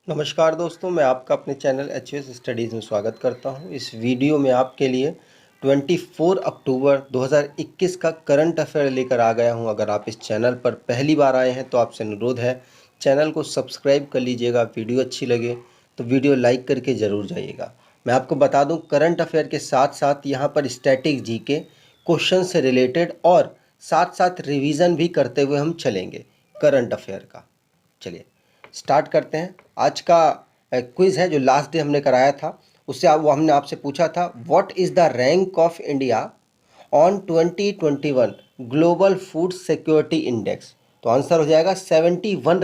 नमस्कार दोस्तों, मैं आपका अपने चैनल एचएस स्टडीज़ में स्वागत करता हूं। इस वीडियो में आपके लिए 24 अक्टूबर 2021 का करंट अफेयर लेकर आ गया हूं। अगर आप इस चैनल पर पहली बार आए हैं तो आपसे अनुरोध है, चैनल को सब्सक्राइब कर लीजिएगा। वीडियो अच्छी लगे तो वीडियो लाइक करके ज़रूर जाइएगा। मैं आपको बता दूँ, करंट अफेयर के साथ साथ यहाँ पर स्टैटिक जीके क्वेश्चन से रिलेटेड और साथ साथ रिवीजन भी करते हुए हम चलेंगे करंट अफेयर का। चलिए स्टार्ट करते हैं। आज का क्विज़ है जो लास्ट डे हमने कराया था, उससे वो हमने आपसे पूछा था what is the rank of India on 2021 global food security index. तो आंसर हो जाएगा 71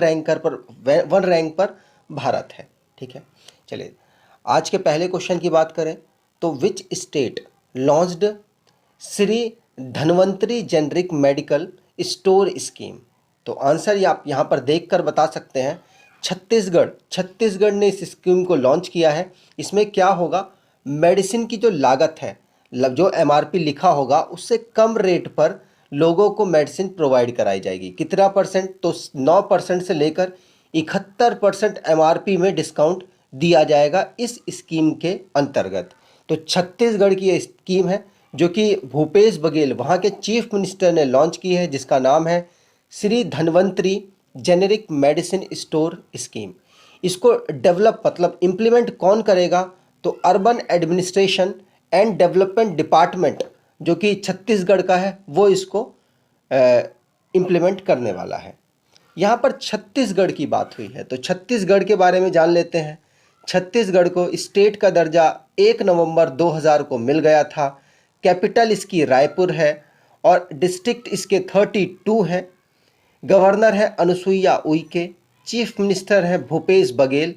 रैंक पर भारत है। ठीक है, चलिए आज के पहले क्वेश्चन की बात करें तो which state launched Shri Dhanvantari generic medical store scheme. तो आंसर आप यहाँ पर देखकर बता सकते हैं, छत्तीसगढ़ ने इस स्कीम को लॉन्च किया है। इसमें क्या होगा, मेडिसिन की जो लागत है, जो एमआरपी लिखा होगा उससे कम रेट पर लोगों को मेडिसिन प्रोवाइड कराई जाएगी। कितना परसेंट, तो 9% से लेकर 71% एमआरपी में डिस्काउंट दिया जाएगा इस स्कीम के अंतर्गत। तो छत्तीसगढ़ की ये स्कीम है जो कि भूपेश बघेल वहाँ के चीफ मिनिस्टर ने लॉन्च की है, जिसका नाम है Shri Dhanvantari generic medicine store scheme. इसको डेवलप मतलब इम्प्लीमेंट कौन करेगा, तो urban administration and development department जो कि छत्तीसगढ़ का है वो इसको इम्प्लीमेंट करने वाला है। यहाँ पर छत्तीसगढ़ की बात हुई है तो छत्तीसगढ़ के बारे में जान लेते हैं। छत्तीसगढ़ को स्टेट का दर्जा 1 नवंबर 2000 को मिल गया था। कैपिटल इसकी रायपुर है और डिस्ट्रिक्ट इसके 32 हैं। गवर्नर है अनुसुईया उइके, चीफ मिनिस्टर है भूपेश बघेल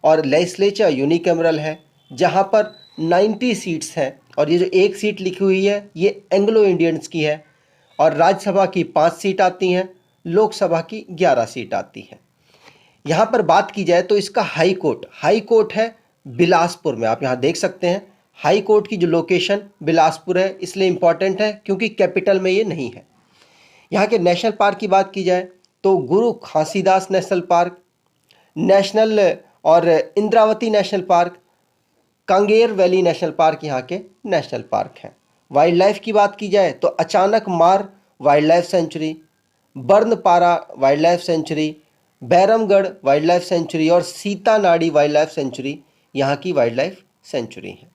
और लेजिस्लेचर यूनिकैमरल है जहाँ पर 90 सीट्स हैं। और ये जो एक सीट लिखी हुई है ये एंग्लो इंडियंस की है। और राज्यसभा की 5 सीट आती हैं, लोकसभा की 11 सीट आती हैं। यहाँ पर बात की जाए तो इसका हाई कोर्ट है बिलासपुर में। आप यहाँ देख सकते हैं हाई कोर्ट की जो लोकेशन बिलासपुर है, इसलिए इम्पॉर्टेंट है क्योंकि कैपिटल में ये नहीं है। यहाँ के नेशनल पार्क की बात की जाए तो गुरु घासीदास नेशनल पार्क, नेशनल और Indravati national park, Kanger valley national park यहाँ के नेशनल पार्क हैं। वाइल्ड लाइफ की बात की जाए तो Achanakmar wildlife sanctuary, Barnawapara wildlife sanctuary, Bhairamgarh wildlife sanctuary और सीतानाड़ी वाइल्ड लाइफ सेंचुरी यहाँ की वाइल्ड लाइफ सेंचुरी है।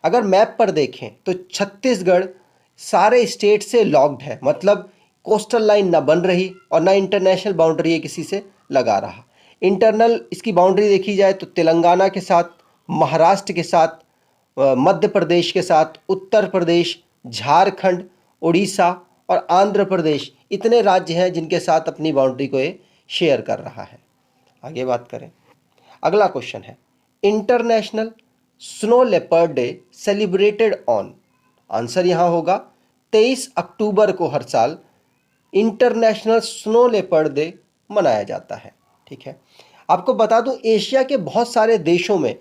अगर मैप पर देखें तो छत्तीसगढ़ सारे स्टेट से लॉक्ड है, मतलब कोस्टल लाइन ना बन रही और ना इंटरनेशनल बाउंड्री है किसी से लगा रहा। इंटरनल इसकी बाउंड्री देखी जाए तो तेलंगाना के साथ, महाराष्ट्र के साथ, मध्य प्रदेश के साथ, उत्तर प्रदेश, झारखंड, उड़ीसा और आंध्र प्रदेश, इतने राज्य हैं जिनके साथ अपनी बाउंड्री को ये शेयर कर रहा है। आगे बात करें, अगला क्वेश्चन है international snow leopard day celebrated on. Answer यहाँ होगा 23 अक्टूबर को हर साल इंटरनेशनल स्नो लेपर्ड डे मनाया जाता है। ठीक है, आपको बता दूं एशिया के बहुत सारे देशों में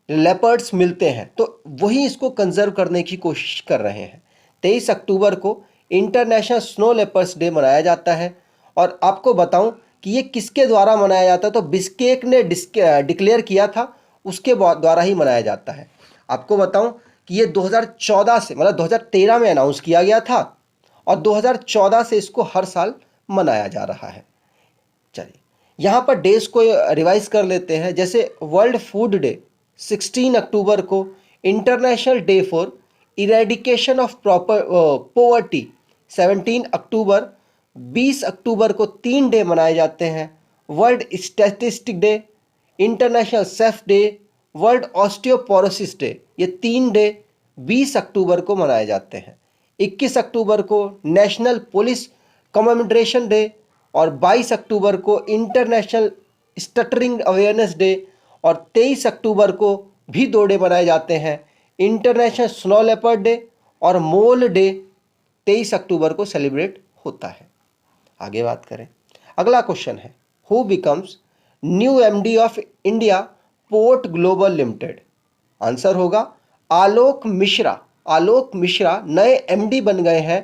लेपर्ड्स मिलते हैं तो वही इसको कंजर्व करने की कोशिश कर रहे हैं। 23 अक्टूबर को इंटरनेशनल स्नो लेपर्ड्स डे मनाया जाता है। और आपको बताऊं कि ये किसके द्वारा मनाया जाता है, तो बिश्केक ने डिक्लेयर किया था, उसके द्वारा ही मनाया जाता है। आपको बताऊं कि ये 2014 से मतलब 2013 में अनाउंस किया गया था और 2014 से इसको हर साल मनाया जा रहा है। चलिए यहाँ पर डेज को रिवाइज कर लेते हैं। जैसे वर्ल्ड फूड डे 16 अक्टूबर को, international day for eradication of poverty 17 अक्टूबर, 20 अक्टूबर को 3 डे मनाए जाते हैं। World statistic day, international safe day, world osteoporosis day, ये 3 डे 20 अक्टूबर को मनाए जाते हैं। 21 अक्टूबर को नेशनल पुलिस कमेमोरेशन डे और 22 अक्टूबर को इंटरनेशनल स्टटरिंग अवेयरनेस डे और 23 अक्टूबर को भी 2 डे मनाए जाते हैं, इंटरनेशनल स्नो लेपर्ड डे और मोल डे 23 अक्टूबर को सेलिब्रेट होता है। आगे बात करें, अगला क्वेश्चन है who becomes new MD of India port global limited. Answer होगा आलोक मिश्रा। आलोक मिश्रा नए एमडी बन गए हैं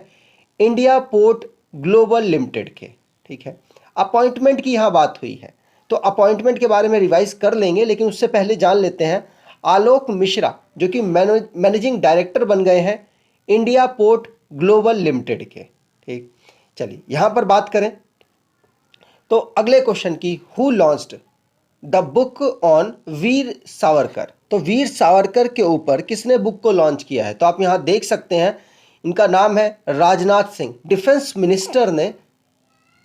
इंडिया पोर्ट ग्लोबल लिमिटेड के। ठीक है, अपॉइंटमेंट की यहाँ बात हुई है। तो अपॉइंटमेंट के बारे में रिवाइज कर लेंगे, लेकिन उससे पहले जान लेते हैं आलोक मिश्रा जो कि मैनेजिंग डायरेक्टर बन गए हैं इंडिया पोर्ट ग्लोबल लिमिटेड के। ठीक, चलिए यहाँ पर बात करें तो अगले क्वेश्चन की, who launched the book on Veer Savarkar. तो वीर सावरकर के ऊपर किसने बुक को लॉन्च किया है? तो आप यहाँ देख सकते हैं, इनका नाम है राजनाथ सिंह। डिफेंस मिनिस्टर ने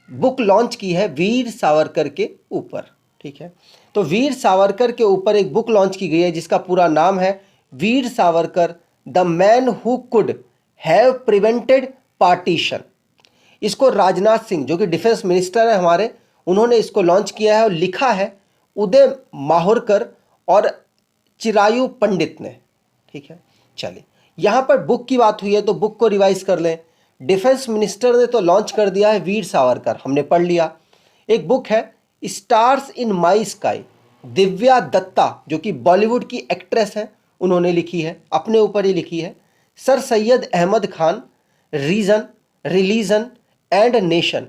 बुक लॉन्च की है वीर सावरकर के ऊपर। ठीक है, तो वीर सावरकर के ऊपर एक बुक लॉन्च की गई है जिसका पूरा नाम है Veer Savarkar the man who could have prevented partition. इसको राजनाथ सिंह जो कि डिफेंस मिनिस्टर है हमारे, उन्होंने इसको लॉन्च किया है और लिखा है उदय माहुरकर और चिरायु पंडित ने। ठीक है, चलिए यहाँ पर बुक की बात हुई है तो बुक को रिवाइज कर लें। डिफेंस मिनिस्टर ने तो लॉन्च कर दिया है वीर सावरकर, हमने पढ़ लिया। एक बुक है stars in my sky, Divya Dutta जो कि बॉलीवुड की एक्ट्रेस हैं, उन्होंने लिखी है, अपने ऊपर ही लिखी है। Sir Syed Ahmad Khan, reason religion and nation,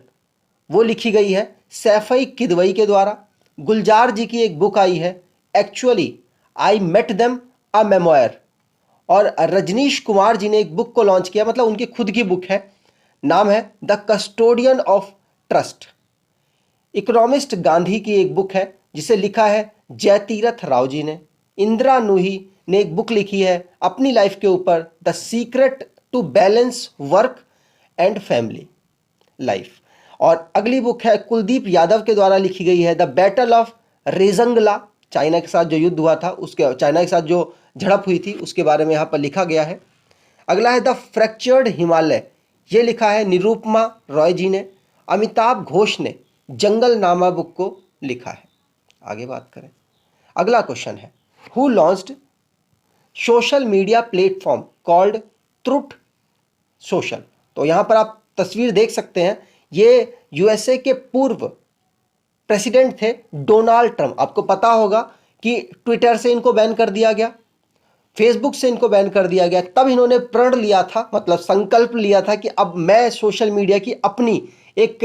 वो लिखी गई है सैफई किदवई के द्वारा। गुलजार जी की एक बुक आई है actually I met them a memoir, और रजनीश कुमार जी ने एक बुक को लॉन्च किया, मतलब उनकी खुद की बुक है, नाम है the custodian of trust. Economist Gandhi की एक बुक है जिसे लिखा है जयतीरथ राव जी ने। इंदिरा नूही ने एक बुक लिखी है अपनी लाइफ के ऊपर, the secret to balance work and family life. और अगली बुक है कुलदीप यादव के द्वारा लिखी गई है द बैटल ऑफ रेजंगला, चाइना के साथ जो युद्ध हुआ था, उसके चाइना के साथ जो झड़प हुई थी उसके बारे में यहाँ पर लिखा गया है। अगला है द फ्रैक्चर्ड हिमालय, ये लिखा है निरूपमा रॉय जी ने। अमिताभ घोष ने जंगल नामा बुक को लिखा है। आगे बात करें, अगला क्वेश्चन है who launched social media platform called truth social. तो यहाँ पर आप तस्वीर देख सकते हैं, ये यूएसए के पूर्व प्रेसिडेंट थे डोनाल्ड ट्रंप। आपको पता होगा कि ट्विटर से इनको बैन कर दिया गया, फेसबुक से इनको बैन कर दिया गया, तब इन्होंने प्रण लिया था, मतलब संकल्प लिया था कि अब मैं सोशल मीडिया की अपनी एक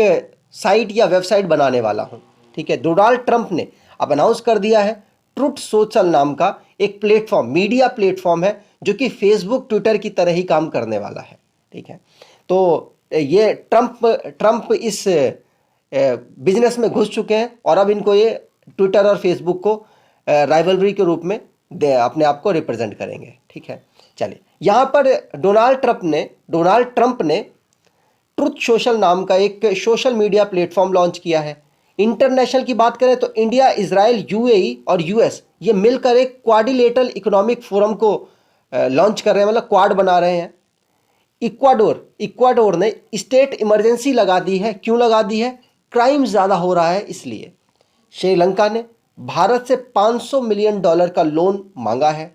साइट या वेबसाइट बनाने वाला हूं। ठीक है, डोनाल्ड ट्रंप ने अब अनाउंस कर दिया है ट्रुथ सोशल नाम का एक प्लेटफॉर्म, मीडिया प्लेटफॉर्म है जो कि फेसबुक ट्विटर की तरह ही काम करने वाला है। ठीक है, तो ये ट्रंप इस बिजनेस में घुस चुके हैं और अब इनको ये ट्विटर और फेसबुक को राइवलरी के रूप में अपने आप को रिप्रेजेंट करेंगे। ठीक है, चलिए यहाँ पर डोनाल्ड ट्रंप ने ट्रुथ सोशल नाम का एक सोशल मीडिया प्लेटफॉर्म लॉन्च किया है। इंटरनेशनल की बात करें तो इंडिया, इजराइल, यूएई और यूएस ये मिलकर एक क्वाड्रिलेटरल इकोनॉमिक फोरम को लॉन्च कर रहे हैं, मतलब क्वाड बना रहे हैं। इक्वाडोर ने स्टेट इमरजेंसी लगा दी है। क्यों लगा दी है? क्राइम ज़्यादा हो रहा है इसलिए। श्रीलंका ने भारत से $500 मिलियन का लोन मांगा है।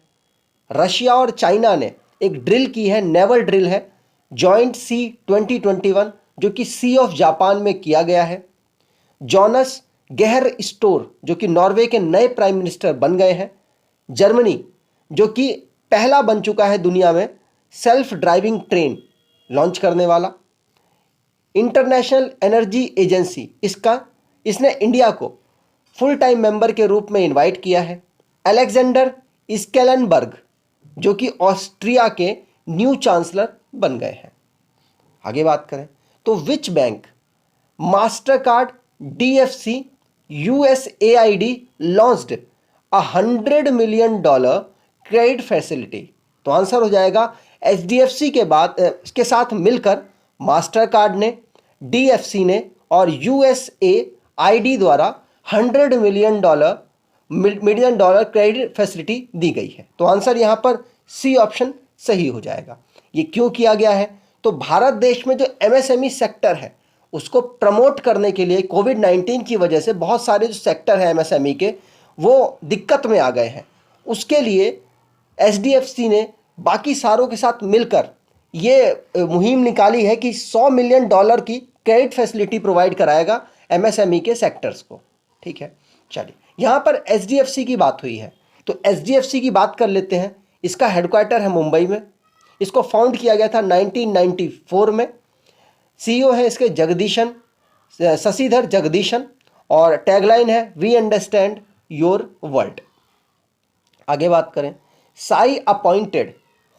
रशिया और चाइना ने एक ड्रिल की है, नेवल ड्रिल है, जॉइंट सी 2021 जो कि सी ऑफ जापान में किया गया है। जॉनस गेहर स्टोर जो कि नॉर्वे के नए प्राइम मिनिस्टर बन गए हैं। जर्मनी जो कि पहला बन चुका है दुनिया में सेल्फ ड्राइविंग ट्रेन लॉन्च करने वाला। इंटरनेशनल एनर्जी एजेंसी इसने इंडिया को फुल टाइम मेंबर के रूप में इनवाइट किया है। अलेक्जेंडर स्केलनबर्ग जो कि ऑस्ट्रिया के न्यू चांसलर बन गए हैं। आगे बात करें तो which bank, master card, DFC, USAID launched $100 million credit facility. तो आंसर हो जाएगा HDFC के साथ मिलकर मास्टर कार्ड ने, DFC ने और USAID द्वारा $100 मिलियन क्रेडिट फैसिलिटी दी गई है। तो आंसर यहाँ पर सी ऑप्शन सही हो जाएगा। ये क्यों किया गया है? तो भारत देश में जो MSME सेक्टर है उसको प्रमोट करने के लिए कोविड-19 की वजह से बहुत सारे जो सेक्टर हैं MSME के वो दिक्कत में आ गए हैं। उसके लिए HDFC ने बाकी सारों के साथ मिलकर ये मुहिम निकाली है कि $100 मिलियन की क्रेडिट फैसिलिटी प्रोवाइड कराएगा MSME के सेक्टर्स को। ठीक है, चलिए यहाँ पर HDFC की बात हुई है तो HDFC की बात कर लेते हैं। इसका हेडक्वार्टर है मुंबई में। इसको फाउंड किया गया था 1994 में। CEO है इसके शशिधर जगदीशन और टैगलाइन है वी अंडरस्टैंड योर वर्ल्ड। आगे बात करें, Sai appointed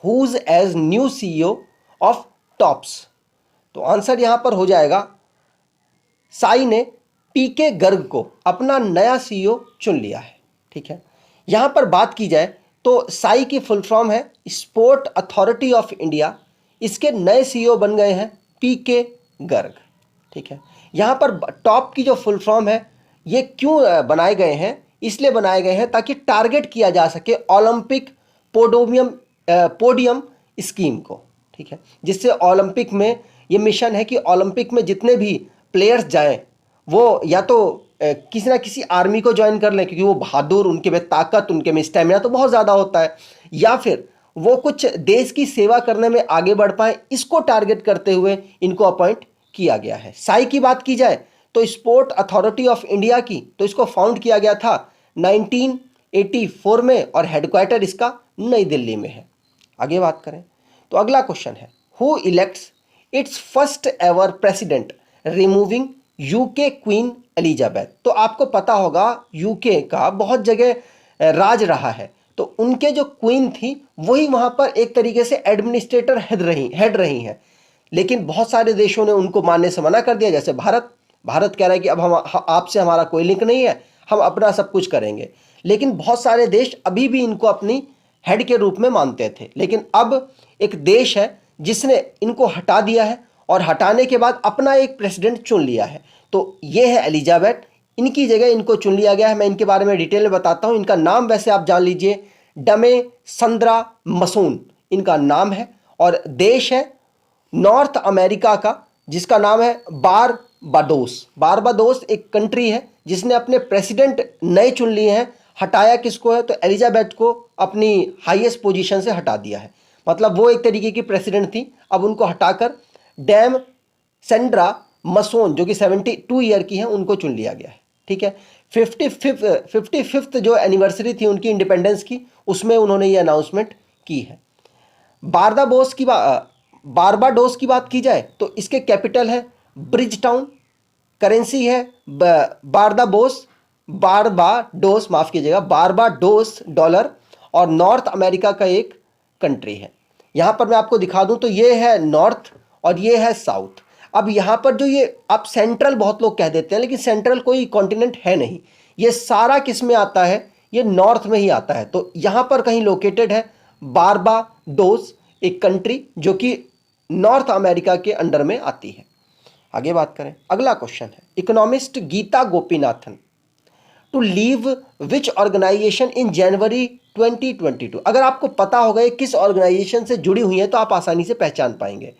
whose as new CEO of tops. तो आंसर यहां पर हो जाएगा साई ने पीके गर्ग को अपना नया सीईओ चुन लिया है। ठीक है, यहां पर बात की जाए तो साई की फुल फॉर्म है स्पोर्ट अथॉरिटी ऑफ इंडिया। इसके नए सीईओ बन गए हैं पीके गर्ग। ठीक है, यहां पर टॉप की जो फुल फॉर्म है ये क्यों बनाए गए हैं, इसलिए बनाए गए हैं ताकि टारगेट किया जा सके ओलंपिक पोडियम स्कीम को। ठीक है, जिससे ओलंपिक में ये मिशन है कि ओलंपिक में जितने भी प्लेयर्स जाएं वो या तो किसी ना किसी आर्मी को ज्वाइन कर लें क्योंकि वो बहादुर, उनके में ताकत, उनके में स्टेमिना तो बहुत ज़्यादा होता है, या फिर वो कुछ देश की सेवा करने में आगे बढ़ पाए। इसको टारगेट करते हुए इनको अपॉइंट किया गया है। साई की बात की जाए तो स्पोर्ट अथॉरिटी ऑफ इंडिया की, तो इसको फाउंड किया गया था 1984 में और हेडक्वार्टर इसका नई दिल्ली में है। आगे बात करें तो अगला क्वेश्चन है who elects it's first ever president removing UK queen Elizabeth. तो आपको पता होगा यूके का बहुत जगह राज रहा है, तो उनके जो क्वीन थी वही वहां पर एक तरीके से एडमिनिस्ट्रेटर हेड रही हैं, लेकिन बहुत सारे देशों ने उनको मानने से मना कर दिया। जैसे भारत कह रहा है कि अब हम आपसे हमारा कोई लिंक नहीं है, हम अपना सब कुछ करेंगे। लेकिन बहुत सारे देश अभी भी इनको अपनी हेड के रूप में मानते थे, लेकिन अब एक देश है जिसने इनको हटा दिया है और हटाने के बाद अपना एक प्रेसिडेंट चुन लिया है। तो ये है एलिजाबेथ, इनकी जगह इनको चुन लिया गया है। मैं इनके बारे में डिटेल में बताता हूँ। इनका नाम वैसे आप जान लीजिए, डमे संद्रा मसून इनका नाम है, और देश है नॉर्थ अमेरिका का जिसका नाम है बारबाडोस। बारबाडोस एक कंट्री है जिसने अपने प्रेसिडेंट नए चुन लिए हैं। हटाया किसको है तो एलिजाबेथ को अपनी हाईएस्ट पोजीशन से हटा दिया है। मतलब वो एक तरीके की प्रेसिडेंट थी, अब उनको हटाकर डैम सेंड्रा मसोन जो कि 72 ईयर की हैं उनको चुन लिया गया है। ठीक है, 55th जो एनिवर्सरी थी उनकी इंडिपेंडेंस की, उसमें उन्होंने ये अनाउंसमेंट की है। बारबाडोस की बात की जाए तो इसके कैपिटल है ब्रिज टाउन, करेंसी है बारबाडोस माफ कीजिएगा बारबाडोस डॉलर, और नॉर्थ अमेरिका का एक कंट्री है। यहां पर मैं आपको दिखा दूं तो ये है नॉर्थ और ये है साउथ। अब यहां पर जो ये आप सेंट्रल बहुत लोग कह देते हैं, लेकिन सेंट्रल कोई कॉन्टिनेंट है नहीं, ये सारा किस में आता है, ये नॉर्थ में ही आता है। तो यहां पर कहीं लोकेटेड है बारबाडोस, एक कंट्री जो कि नॉर्थ अमेरिका के अंडर में आती है। आगे बात करें, अगला क्वेश्चन है economist Gita Gopinath to leave which organisation in January 2022। अगर आपको पता होगा ये किस ऑर्गेनाइजेशन से जुड़ी हुई है तो आप आसानी से पहचान पाएंगे।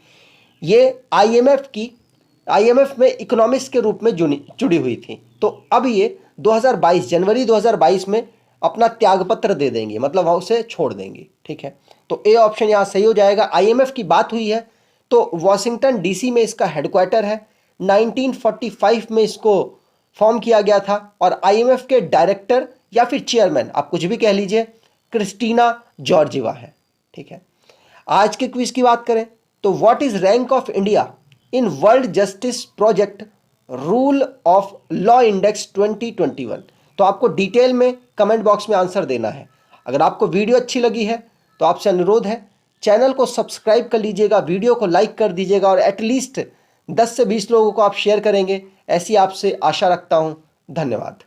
ये आईएमएफ में इकोनॉमिस्ट के रूप में जुड़ी हुई थी। तो अब ये 2022 जनवरी 2022 में अपना त्यागपत्र दे देंगे, मतलब वह उसे छोड़ देंगी। ठीक है, तो ए ऑप्शन यहाँ सही हो जाएगा। आईएमएफ की बात हुई है तो वॉशिंगटन डीसी में इसका हेडक्वार्टर है। 1945 में इसको फॉर्म किया गया था और आईएमएफ के डायरेक्टर या फिर चेयरमैन आप कुछ भी कह लीजिए क्रिस्टीना जॉर्जिवा है। ठीक है, आज के क्विज की बात करें तो what is rank of India in world justice project rule of law index 2021। तो आपको डिटेल में कमेंट बॉक्स में आंसर देना है। अगर आपको वीडियो अच्छी लगी है तो आपसे अनुरोध है चैनल को सब्सक्राइब कर लीजिएगा, वीडियो को लाइक कर दीजिएगा और एटलीस्ट 10 से 20 लोगों को आप शेयर करेंगे, ऐसी आपसे आशा रखता हूं। धन्यवाद।